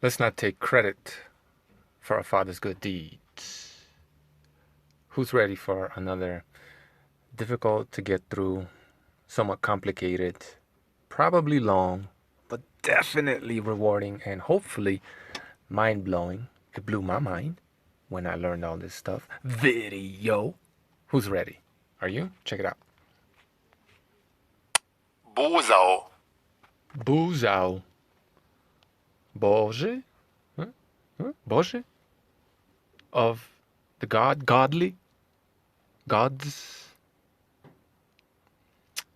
Let's not take credit for our Father's good deeds. Who's ready for another difficult to get through, somewhat complicated, probably long, but definitely rewarding and hopefully mind blowing? It blew my mind when I learned all this stuff. Video. Who's ready? Are you? Check it out. Buzał. Buzał. Boże? Huh? Huh? Boże? Of the God? Godly? Gods?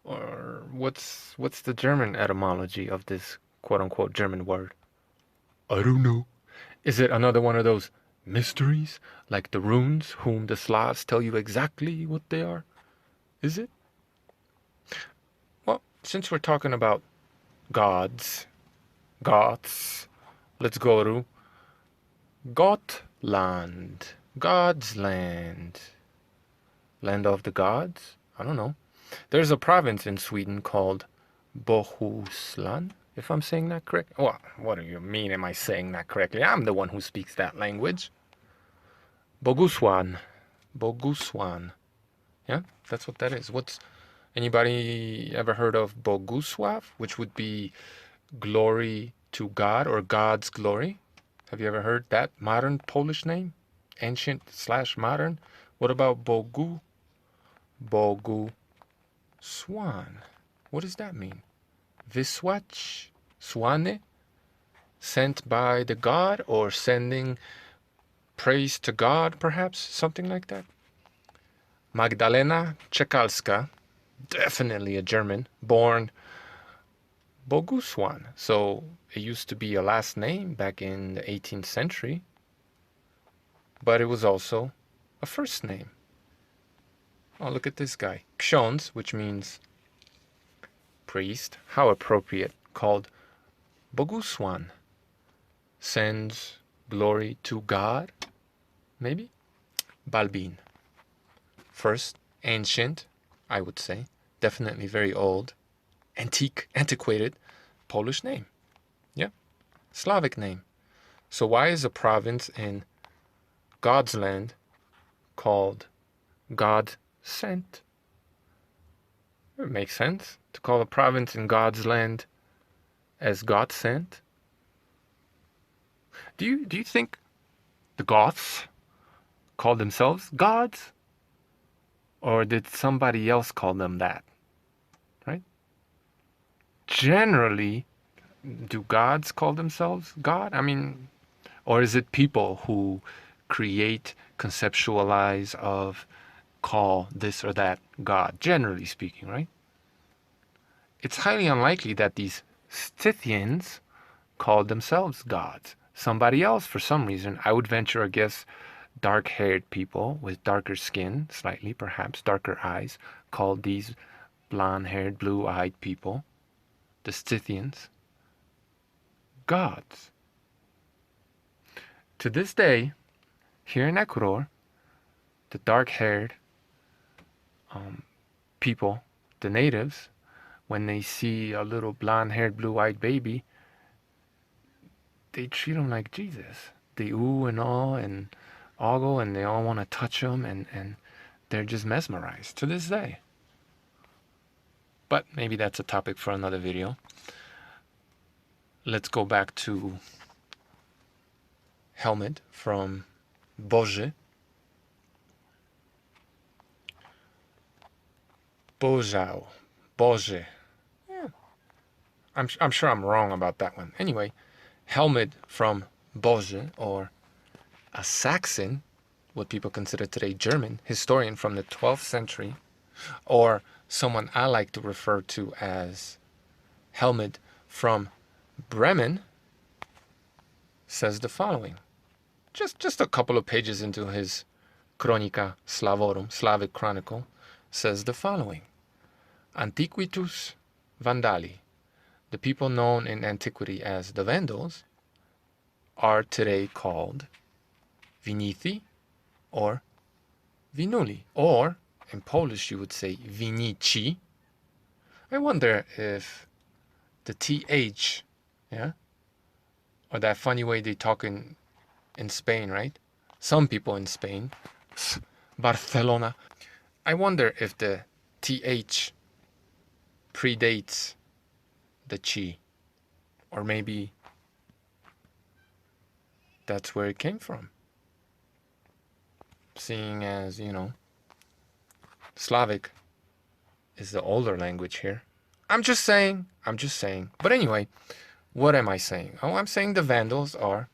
Or what's the German etymology of this quote unquote German word? I don't know. Is it another one of those mysteries, like the runes, whom the Slavs tell you exactly what they are? Is it? Well, since we're talking about gods, goths, let's go to Gotland. God's land. Land of the gods? I don't know. There's a province in Sweden called Bohuslän, if I'm saying that correct. Well, what do you mean am I saying that correctly? I'm the one who speaks that language. Boguswan. Boguswan. Yeah, that's what that is. What's anybody ever heard of Bogusław, which would be glory to God or God's glory? Have you ever heard that modern Polish name? Ancient slash modern? What about Bogu? Bogu Swan. What does that mean? Viswach? Swane? Sent by the god or sending praise to God, perhaps? Something like that. Magdalena Czekalska, definitely a German, born Boguswan. So it used to be a last name back in the 18th century, but it was also a first name. Oh, look at this guy. Ksiądz, which means priest. How appropriate. Called Boguswan. Sends glory to God, maybe? Balbin. First, ancient, I would say. Definitely very old. Antique, antiquated Polish name. Yeah. Slavic name. So why is a province in God's land called God sent? It makes sense to call a province in God's land as God sent. Do you think the Goths called themselves gods? Or did somebody else call them that? Right? Generally, do gods call themselves God? I mean, or is it people who create, conceptualize of, call this or that God, generally speaking, right? It's highly unlikely that these Scythians called themselves gods. Somebody else, for some reason, I would venture a guess, dark-haired people with darker skin, slightly perhaps darker eyes, called these blonde-haired, blue-eyed people, the Scythians, gods. To this day, here in Ecuador, the dark-haired people, the natives, when they see a little blonde-haired, blue-eyed baby, they treat him like Jesus. They ooh and all and ogle, and they all want to touch him, and they're just mesmerized to this day. But maybe that's a topic for another video. Let's go back to helmet from Boże. Bozał. Boże. Yeah. I'm sure I'm wrong about that one. Anyway, helmet from Boże, or a Saxon, what people consider today German, historian from the 12th century, or someone I like to refer to as Helmut from Bremen, says the following. Just a couple of pages into his Chronica Slavorum, Slavic Chronicle, says the following. Antiquitus Vandali, the people known in antiquity as the Vandals, are today called Vinithi or Vinuli, or in Polish you would say Vinici. I wonder if the TH, yeah, Or that funny way they talk in Spain, right? Some people in Spain. Barcelona. I wonder if the TH predates the chi. Or maybe that's where it came from. Seeing as, Slavic is the older language here. I'm just saying. But anyway, what am I saying? Oh, I'm saying the Vandals are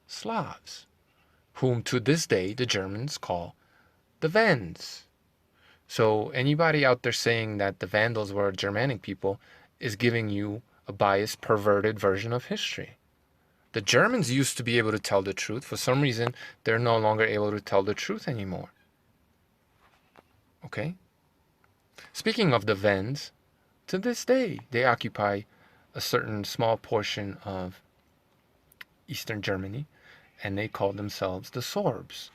Slavs, whom to this day the Germans call the Vends. So anybody out there saying that the Vandals were Germanic people is giving you a biased, perverted version of history. The Germans used to be able to tell the truth. For some reason, they're no longer able to tell the truth anymore. Okay? Speaking of the Wends, to this day, they occupy a certain small portion of Eastern Germany, and they call themselves the Sorbs,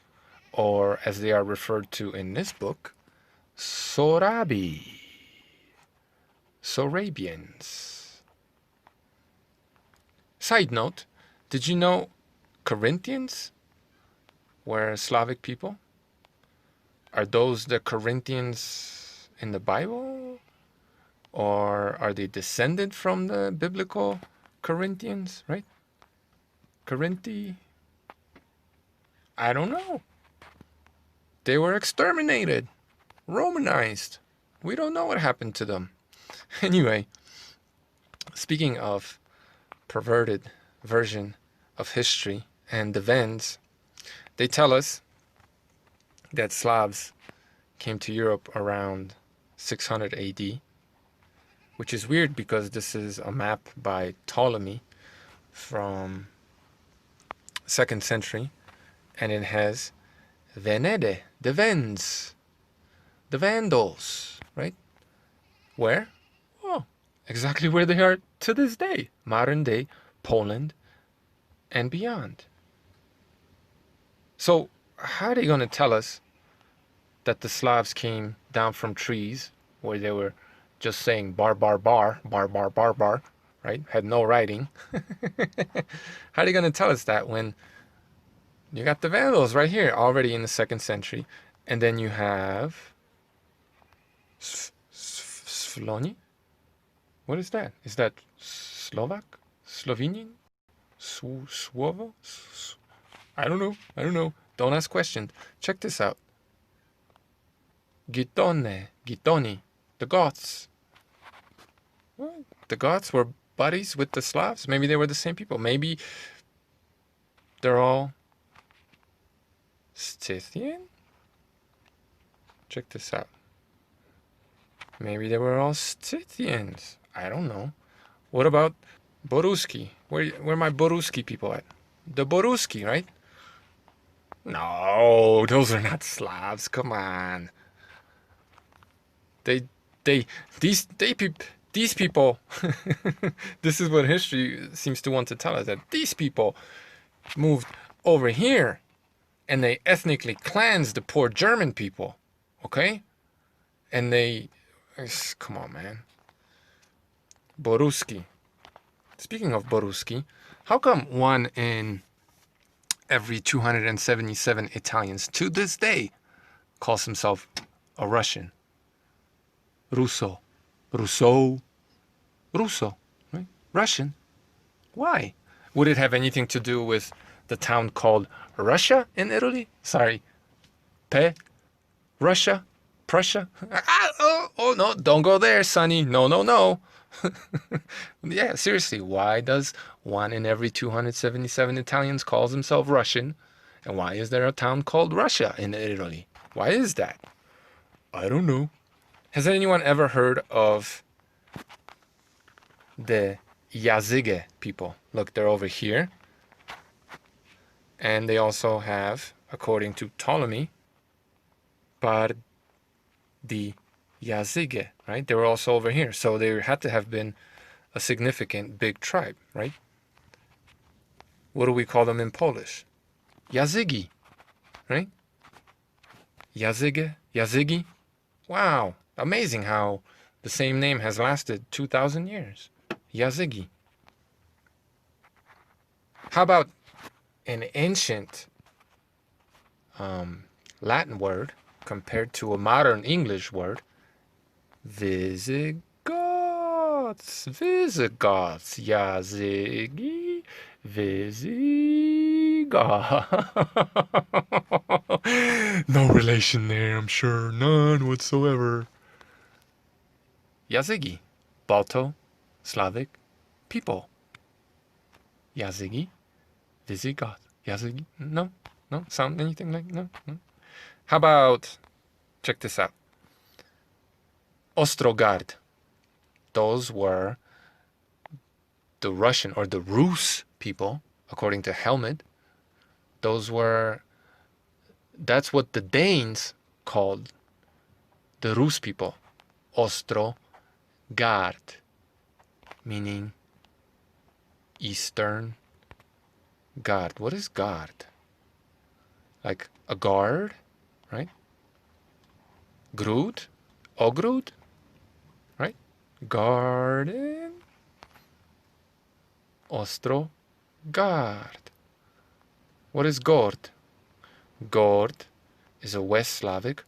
or as they are referred to in this book, Sorabi, Sorabians. Side note, did you know Corinthians were Slavic people? Are those the Corinthians in the Bible? Or are they descended from the biblical Corinthians, right? Corinthi? I don't know. They were exterminated, Romanized. We don't know what happened to them. Anyway, speaking of perverted version of history and the Wends, they tell us that Slavs came to Europe around 600 AD, which is weird because this is a map by Ptolemy from 2nd century, and it has Venede, the Wends, the Vandals, right? Where? Oh, exactly where they are to this day, modern day Poland and beyond. So how are they going to tell us that the Slavs came down from trees where they were just saying bar, bar, bar, bar, bar, bar, bar, right? Had no writing. How are they going to tell us that when you got the Vandals right here already in the 2nd century, and then you have Sloni? What is that? Is that Slovak? Slovenian? Swovo? I don't know. Don't ask questions. Check this out. Gitoni, the Goths. Well, the Goths were buddies with the Slavs. Maybe they were the same people. Maybe they're all Scythian? Check this out. Maybe they were all Scythians. I don't know. What about Boruski? Where my Boruski people at? The Boruski, right? No, those are not Slavs. Come on. These people. This is what history seems to want to tell us, that these people moved over here, and they ethnically cleansed the poor German people. Okay, and come on, man. Boruski. Speaking of Boruski, how come 1 in every 277 Italians to this day calls himself a Russian? Russo, right? Russian. Why? Would it have anything to do with the town called Russia in Italy? Sorry, Russia, Prussia. Oh no, don't go there, Sonny. No. Yeah, seriously, why does 1 in every 277 Italians calls himself Russian? And why is there a town called Russia in Italy? Why is that? I don't know. Has anyone ever heard of the Yazige people? Look, they're over here. And they also have, according to Ptolemy, the Yazige, right? They were also over here. So they had to have been a significant big tribe, right? What do we call them in Polish? Yazygi, right? Yazygi. Wow, amazing how the same name has lasted 2,000 years. Yazygi. How about an ancient Latin word compared to a modern English word? Visigoths. Visigoths. Yazigi. Visigoth. No relation there, I'm sure. None whatsoever. Yazigi. Balto. Slavic. People. Yazigi. Visigoth. Yazigi. No? No? Sound anything like? No? No? How about, check this out. Ostrogard. Those were the Russian or the Rus people, according to Helmut. That's what the Danes called the Rus people. Ostrogard, meaning Eastern guard. What is guard? Like a guard, right? Grud, Ogrud, right? Garden, Ostrogard. What is Gord? Gord is a West Slavic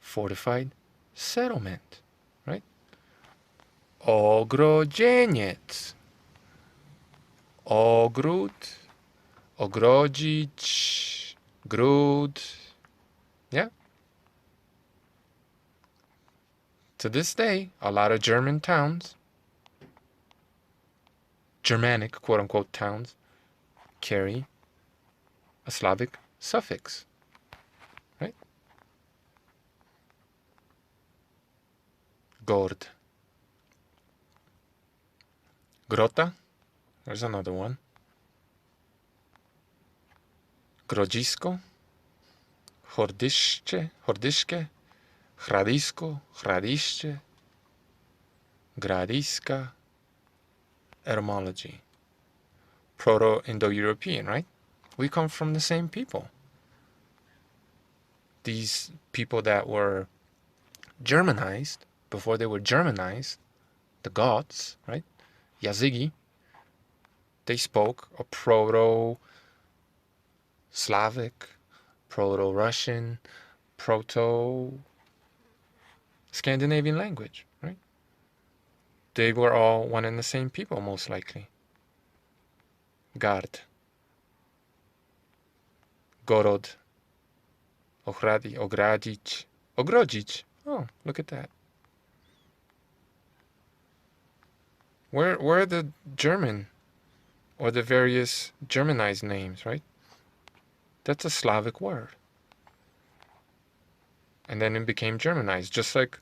fortified settlement, right? Ogrodzieniec, Ogrud, Ogrodzic, Grud. Yeah. To this day, a lot of German towns, Germanic quote-unquote towns, carry a Slavic suffix, right? Gord. Grota, there's another one. Grodzisko, Hordyszke, Hradisko, Hradiszcze, Gradiska. Etymology. Proto-Indo-European, right? We come from the same people. These people that were Germanized, before they were Germanized, the Goths, right? Yazigi, they spoke a Proto-Slavic, Proto-Russian, Proto-Scandinavian language, right? They were all one and the same people, most likely. Gard, Gorod, Ogrodzic. Oh, look at that. Where are the German or the various Germanized names, right? That's a Slavic word. And then it became Germanized, just like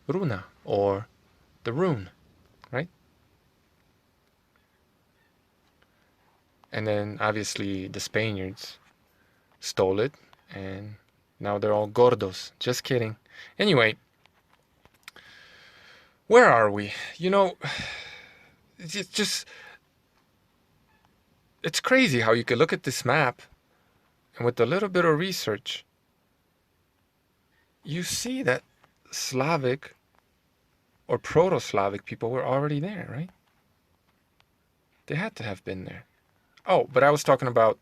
Runa or the rune, right? And then obviously the Spaniards stole it, and now they're all gordos. Just kidding. Anyway, where are we? You know, it's crazy how you could look at this map, and with a little bit of research, you see that Slavic or Proto-Slavic people were already there, right? They had to have been there. Oh, but I was talking about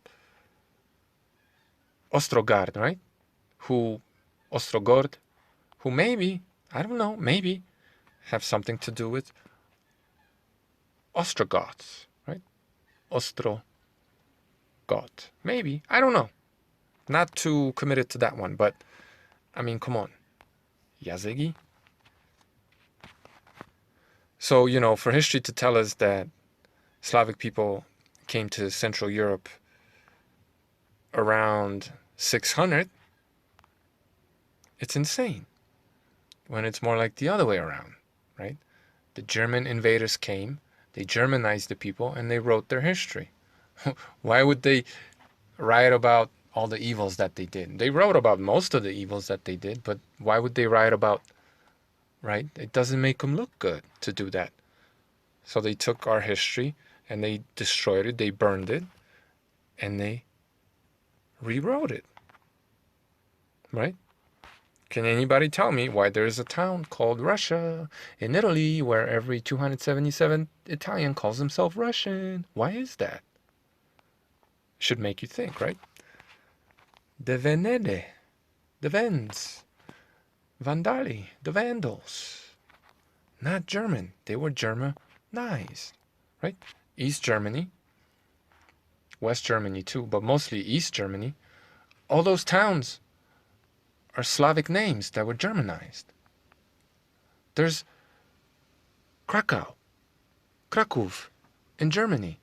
Ostrogard, right? Ostrogord, who maybe, I don't know, maybe have something to do with Ostrogoths, right? Ostrogoth. Maybe. I don't know. Not too committed to that one, but I mean, come on. Yazigi? So, you know, for history to tell us that Slavic people came to Central Europe around 600, it's insane. When it's more like the other way around, right? The German invaders came, they Germanized the people, and they wrote their history. Why would they write about all the evils that they did? They wrote about most of the evils that they did, but why would they write about, right? It doesn't make them look good to do that. So they took our history and they destroyed it, they burned it, and they rewrote it, right? Can anybody tell me why there is a town called Russia in Italy where every 277 Italian calls himself Russian? Why is that? Should make you think, right? The Venede, the Vends, Vandali, the Vandals. Not German. They were Germanized, right? East Germany, West Germany too, but mostly East Germany. All those towns are Slavic names that were Germanized. There's Krakow, Krakow in Germany.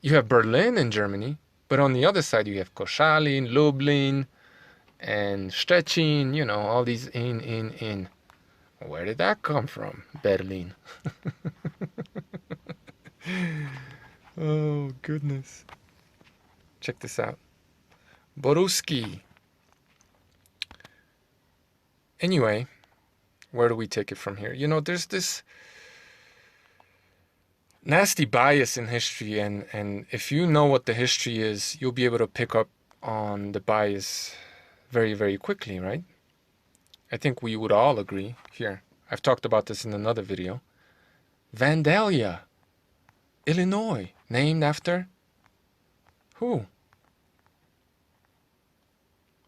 You have Berlin in Germany, but on the other side you have Koszalin, Lublin, and Stettin, you know, all these in. Where did that come from? Berlin. Oh, goodness. Check this out. Boruski. Anyway, where do we take it from here? You know, there's this nasty bias in history, and if you know what the history is, you'll be able to pick up on the bias very, very quickly, right? I think we would all agree here. I've talked about this in another video. Vandalia, Illinois, named after who?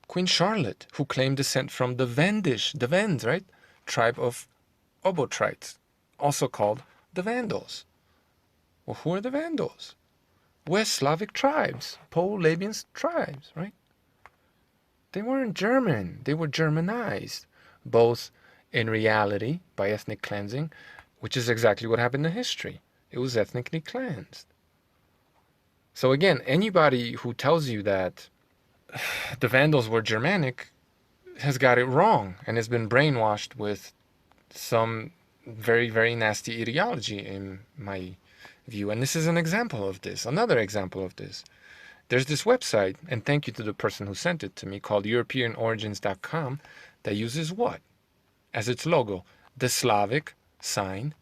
Queen Charlotte, who claimed descent from the Vends, right? Tribe of Obotrites, also called the Vandals. Well, who are the Vandals? West Slavic tribes, Polabian tribes, right? They weren't German, they were Germanized, both in reality by ethnic cleansing, which is exactly what happened in history. It was ethnically cleansed. So again, anybody who tells you that the Vandals were Germanic has got it wrong and has been brainwashed with some very, very nasty ideology in my view. And this is an example of this, another example of this. There's this website, and thank you to the person who sent it to me, called EuropeanOrigins.com, that uses what as its logo? The Slavic sign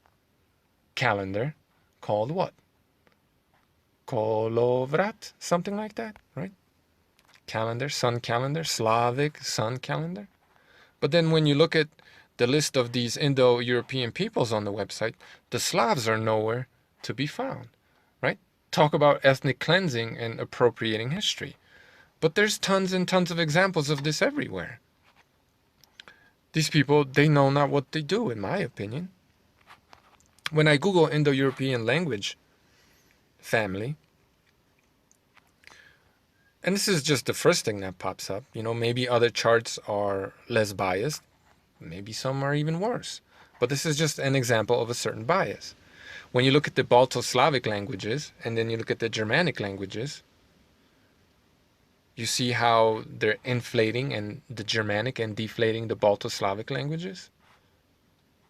calendar called what? Kolovrat, something like that, right? Calendar, sun calendar, Slavic sun calendar. But then when you look at the list of these Indo-European peoples on the website, the Slavs are nowhere to be found, right? Talk about ethnic cleansing and appropriating history. But there's tons and tons of examples of this everywhere. These people, they know not what they do, in my opinion. When I Google Indo-European language family, and this is just the first thing that pops up, you know, maybe other charts are less biased, maybe some are even worse. But this is just an example of a certain bias. When you look at the Balto-Slavic languages, and then you look at the Germanic languages, you see how they're inflating and the Germanic and deflating the Balto-Slavic languages.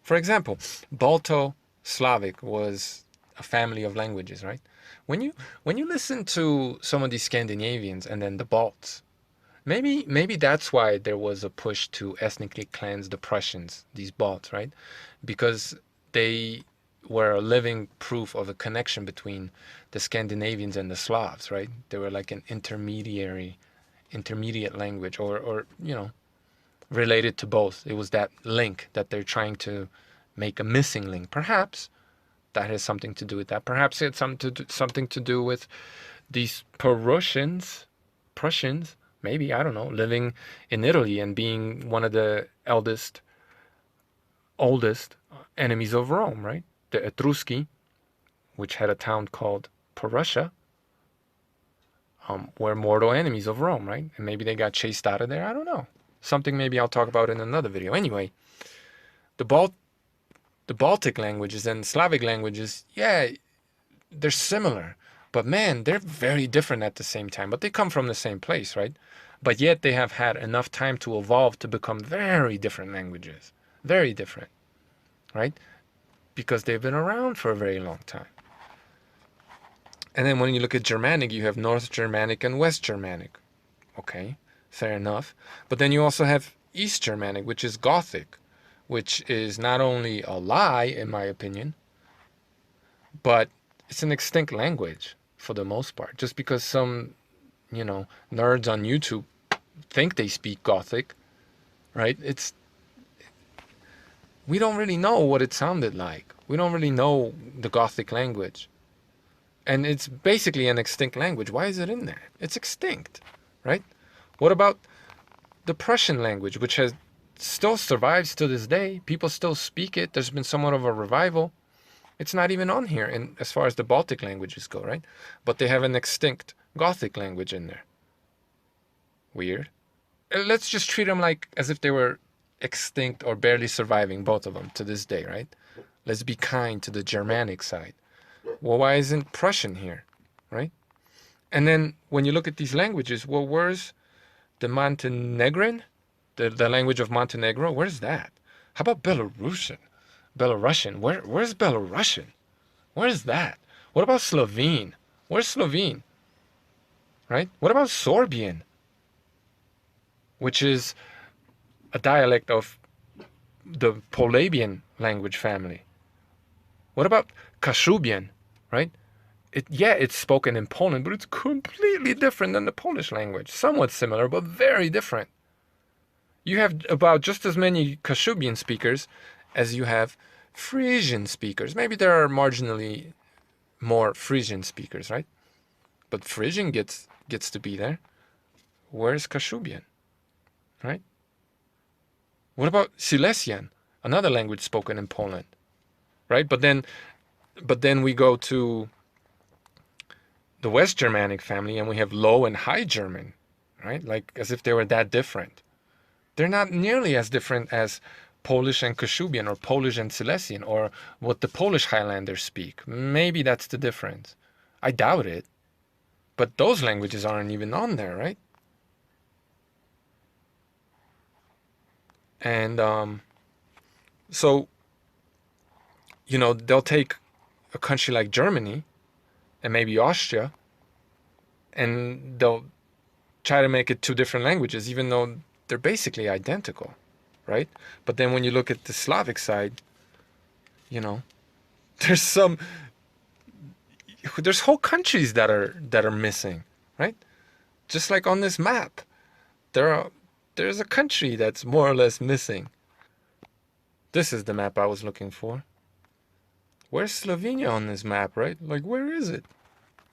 For example, Balto-Slavic was a family of languages, right? When you listen to some of these Scandinavians and then the Balts, maybe that's why there was a push to ethnically cleanse the Prussians, these Balts, right? Because they were a living proof of a connection between the Scandinavians and the Slavs, right? They were like an intermediate language, or you know, related to both. It was that link that they're trying to make a missing link. Perhaps that has something to do with that. Perhaps it's something to do with these Prussians, maybe, I don't know, living in Italy and being one of the oldest enemies of Rome, right? The Etrusci, which had a town called Prussia, were mortal enemies of Rome, right? And maybe they got chased out of there. I don't know. Something maybe I'll talk about in another video. Anyway, the Baltic languages and Slavic languages, yeah, they're similar. But man, they're very different at the same time. But they come from the same place, right? But yet they have had enough time to evolve to become very different languages. Very different, right? Because they've been around for a very long time. And then when you look at Germanic, you have North Germanic and West Germanic. Okay, fair enough. But then you also have East Germanic, which is Gothic, which is not only a lie, in my opinion, but it's an extinct language for the most part. Just because some, you know, nerds on YouTube think they speak Gothic right? We don't really know what it sounded like. We don't really know the Gothic language. And it's basically an extinct language. Why is it in there? It's extinct, right? What about the Prussian language, which has still survives to this day? People still speak it. There's been somewhat of a revival. It's not even on here in, as far as the Baltic languages go, right? But they have an extinct Gothic language in there. Weird. Let's just treat them like as if they were extinct or barely surviving, both of them, to this day, right? Let's be kind to the Germanic side. Well, why isn't Prussian here, right? And then when you look at these languages, well, where's the Montenegrin? The language of Montenegro? Where's that? How about Belarusian? Belarusian? Where's Belarusian? Where's that? What about Slovene? Where's Slovene? Right? What about Sorbian? Which is a dialect of the Polabian language family. What about Kashubian? Right? It's spoken in Poland, but it's completely different than the Polish language. Somewhat similar, but very different. You have about just as many Kashubian speakers as you have Frisian speakers. Maybe there are marginally more Frisian speakers, right? But Frisian gets to be there. Where's Kashubian, right? What about Silesian, another language spoken in Poland, right? But then we go to the West Germanic family and we have Low and High German, right? Like as if they were that different. They're not nearly as different as Polish and Kashubian or Polish and Silesian or what the Polish Highlanders speak. Maybe that's the difference. I doubt it. But those languages aren't even on there, right? And so, they'll take a country like Germany and maybe Austria, and they'll try to make it two different languages, even though they're basically identical, right? But then when you look at the Slavic side, there's whole countries that are missing, right? Just like on this map, there's a country that's more or less missing. This is the map I was looking for. Where's Slovenia on this map, right? Like, where is it?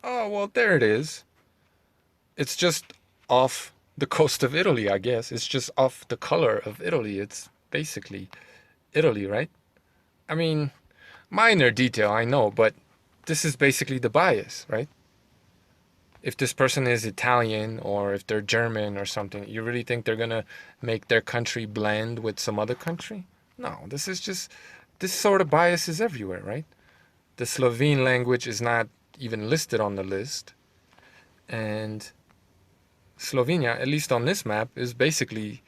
Oh, well, there it is. It's just off the coast of Italy, I guess. It's just off the color of Italy. It's basically Italy, right? I mean, minor detail, I know, but this is basically the bias, right? If this person is Italian or if they're German or something, you really think they're gonna make their country blend with some other country? No, this sort of bias is everywhere, right? The Slovene language is not even listed on the list. And Slovenia, at least on this map, is basically,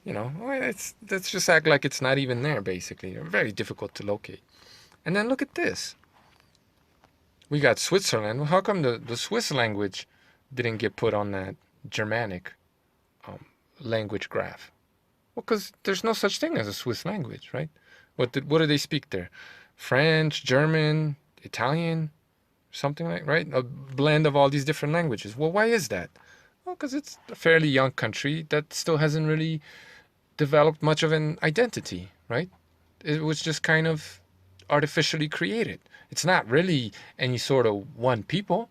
let's just act like it's not even there, basically. They're very difficult to locate. And then look at this. We got Switzerland. Well, how come the Swiss language didn't get put on that Germanic language graph? Well, because there's no such thing as a Swiss language, right? What do they speak there? French, German, Italian, something like, right? A blend of all these different languages. Well, why is that? Well, because it's a fairly young country that still hasn't really developed much of an identity, right? It was just kind of artificially created. It's not really any sort of one people.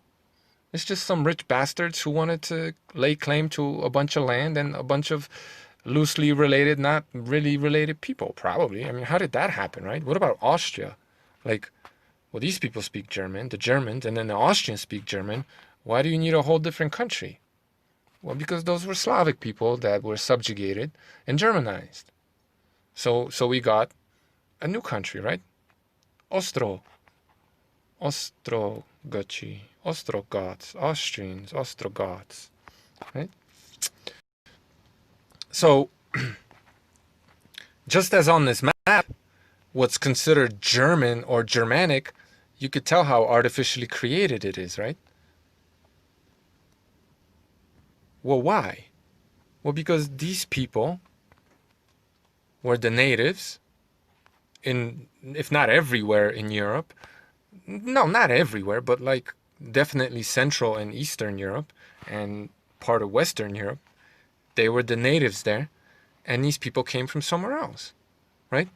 It's just some rich bastards who wanted to lay claim to a bunch of land and a bunch of loosely related, not really related people, probably. I mean, how did that happen, right? What about Austria? Like, well, these people speak German, the Germans, and then the Austrians speak German. Why do you need a whole different country? Well, because those were Slavic people that were subjugated and Germanized. So we got a new country, right? Ostrogochi, Ostrogoths, Austrians, Ostrogoths, right? So, just as on this map, what's considered German or Germanic, you could tell how artificially created it is, right? Well, why? Well, because these people were the natives in, if not everywhere in Europe, no, not everywhere, but like definitely Central and Eastern Europe and part of Western Europe. They were the natives there, And these people came from somewhere else, right?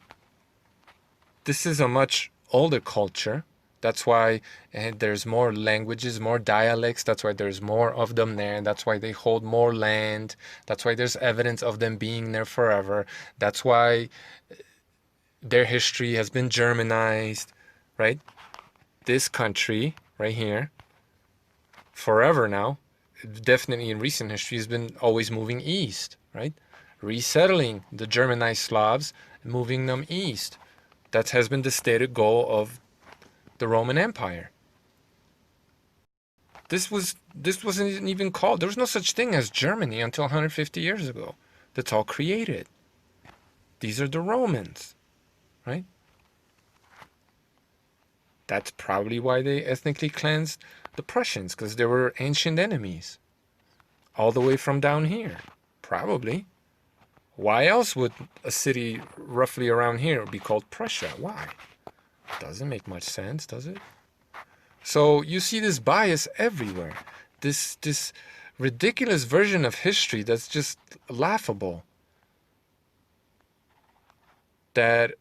This is a much older culture. That's why there's more languages, more dialects. That's why there's more of them there. That's why they hold more land. That's why there's evidence of them being there forever. That's why their history has been Germanized, right? This country right here, forever now, definitely in recent history, has been always moving east, right? Resettling the Germanized Slavs, moving them east. That has been the stated goal of the Roman Empire. This wasn't even called. There was no such thing as Germany until 150 years ago. That's all created. These are the Romans, right? That's probably why they ethnically cleansed the Prussians, because they were ancient enemies. All the way from down here. Probably. Why else would a city roughly around here be called Prussia? Why? Doesn't make much sense, does it? So you see this bias everywhere. This ridiculous version of history that's just laughable. That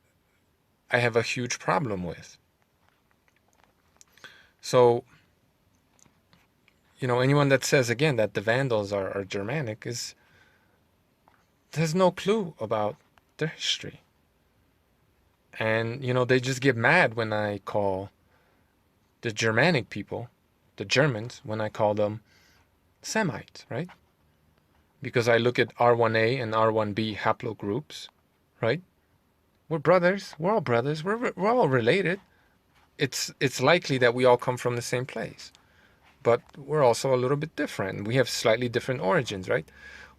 I have a huge problem with. So, anyone that says again that the Vandals are Germanic has no clue about their history. And, they just get mad when I call the Germanic people, the Germans, when I call them Semites, right? Because I look at R1A and R1B haplogroups, right? We're brothers. We're all brothers. We're all related. It's likely that we all come from the same place. But we're also a little bit different. We have slightly different origins, right?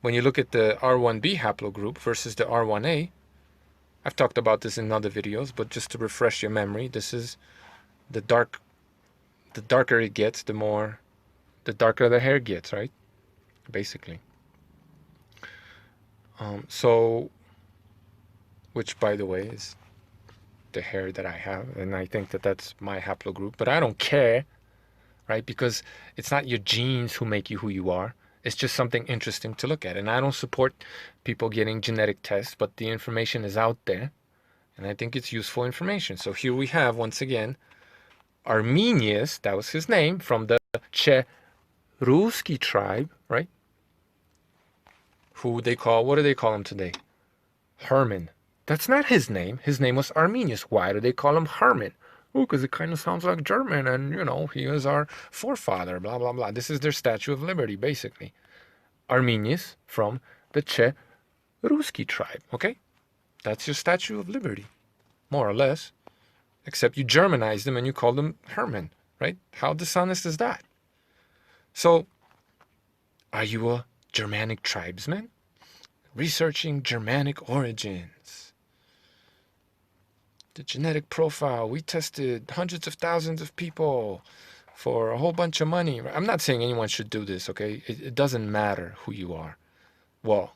When you look at the R1B haplogroup versus the R1A, I've talked about this in other videos, but just to refresh your memory, this is the darker it gets, the darker the hair gets, right? Basically. So, which by the way is the hair that I have, and I think that that's my haplogroup, but I don't care, right? Because it's not your genes who make you who you are. It's just something interesting to look at. And I don't support people getting genetic tests, but the information is out there, and I think it's useful information. So here we have, once again, Arminius, that was his name, from the Cherusci tribe, right? What do they call him today? Herman. That's not his name. His name was Arminius. Why do they call him Herman? Oh, because it kind of sounds like German, and, he is our forefather, blah, blah, blah. This is their Statue of Liberty, basically. Arminius from the Cherusci tribe, okay? That's your Statue of Liberty, more or less. Except you Germanized them and you call them Herman, right? How dishonest is that? So, are you a Germanic tribesman? Researching Germanic origins. The genetic profile, we tested hundreds of thousands of people for a whole bunch of money. I'm not saying anyone should do this, okay? It doesn't matter who you are. Well,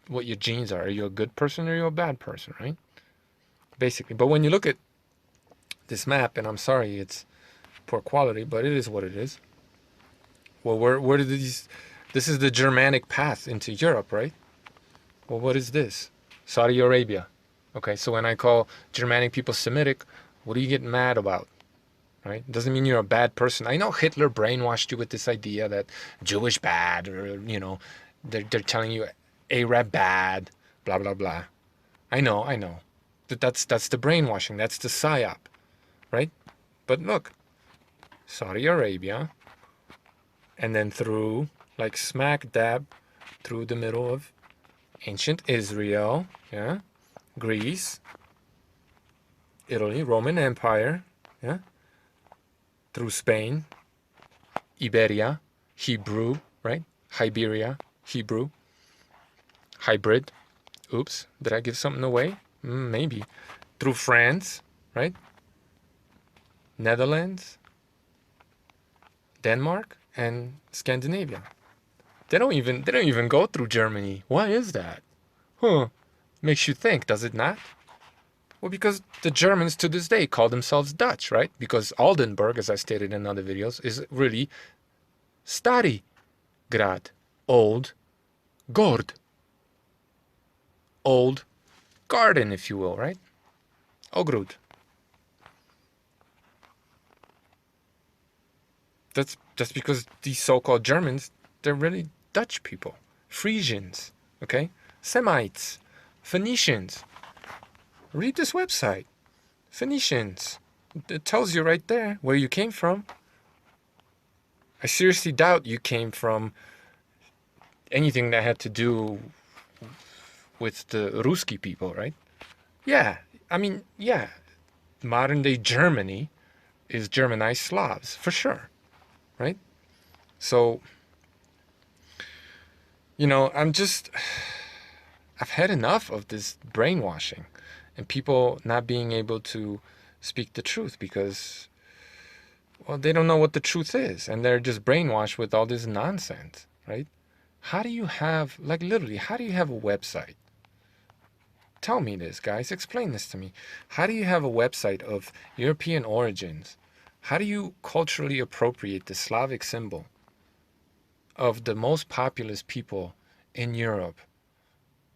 what your genes are. Are you a good person or are you a bad person, right? Basically. But when you look at this map, and I'm sorry it's poor quality, but it is what it is. Well, where did these... This is the Germanic path into Europe, right? Well, what is this? Saudi Arabia. Okay, so when I call Germanic people Semitic, what are you getting mad about? Right? Doesn't mean you're a bad person. I know Hitler brainwashed you with this idea that Jewish bad, or, they're telling you Arab bad, blah, blah, blah. I know. But that's the brainwashing. That's the psyop, right? But look, Saudi Arabia, and then through, like smack dab, through the middle of ancient Israel, yeah, Greece, Italy, Roman Empire, yeah, through Spain, Iberia, Hebrew, right? Iberia, Hebrew, hybrid. Oops, did I give something away? Maybe. Through France, right? Netherlands, Denmark, and Scandinavia. They don't even go through Germany. Why is that? Huh. Makes you think, does it not? Well, because the Germans to this day call themselves Dutch, right? Because Oldenburg, as I stated in other videos, is really Stari Grad, old Gord. old garden, if you will, right? Ogrud. That's because these so-called Germans, they're really Dutch people, Frisians, okay, Semites, Phoenicians. Read this website, Phoenicians. It tells you right there where you came from. I seriously doubt you came from anything that had to do with the Ruski people, right? Yeah, I mean, yeah, modern day Germany is Germanized Slavs, for sure, right? So, I've had enough of this brainwashing and people not being able to speak the truth because, well, they don't know what the truth is and they're just brainwashed with all this nonsense, right? How do you have, like, literally, how do you have a website? Tell me this, guys. Explain this to me. How do you have a website of European origins? How do you culturally appropriate the Slavic symbol of the most populous people in Europe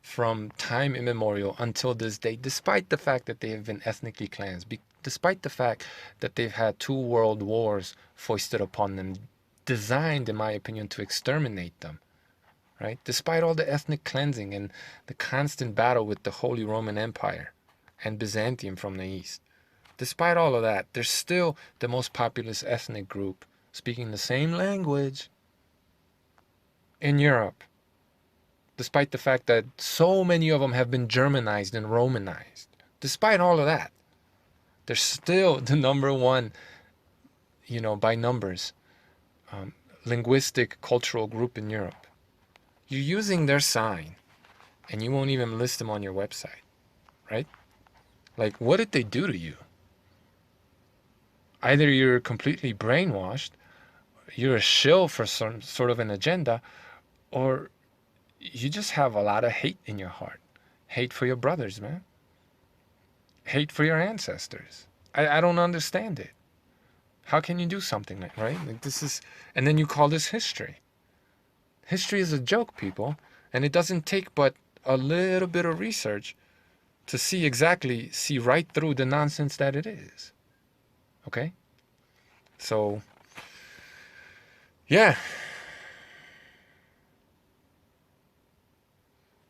from time immemorial until this day, despite the fact that they have been ethnically cleansed, despite the fact that they've had 2 world wars foisted upon them, designed, in my opinion, to exterminate them, right? Despite all the ethnic cleansing and the constant battle with the Holy Roman Empire and Byzantium from the east, despite all of that, they're still the most populous ethnic group speaking the same language in Europe, despite the fact that so many of them have been Germanized and Romanized. Despite all of that, they're still the number one, by numbers, linguistic cultural group in Europe. You're using their sign and you won't even list them on your website, right? Like, what did they do to you? Either you're completely brainwashed, you're a shill for some sort of an agenda, or you just have a lot of hate in your heart. Hate for your brothers, man. Hate for your ancestors. I don't understand it. How can you do something like, right? Like, this is, and then you call this history. History is a joke, people, and it doesn't take but a little bit of research to see right through the nonsense that it is. Okay? So, yeah.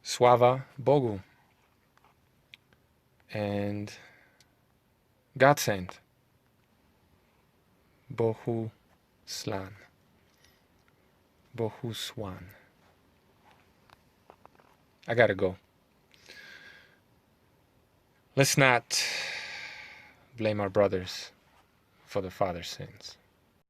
Słava Bogu. And God sent. Bohu Slan. Bohu Swan. I gotta go. Let's not blame our brothers for the father's sins.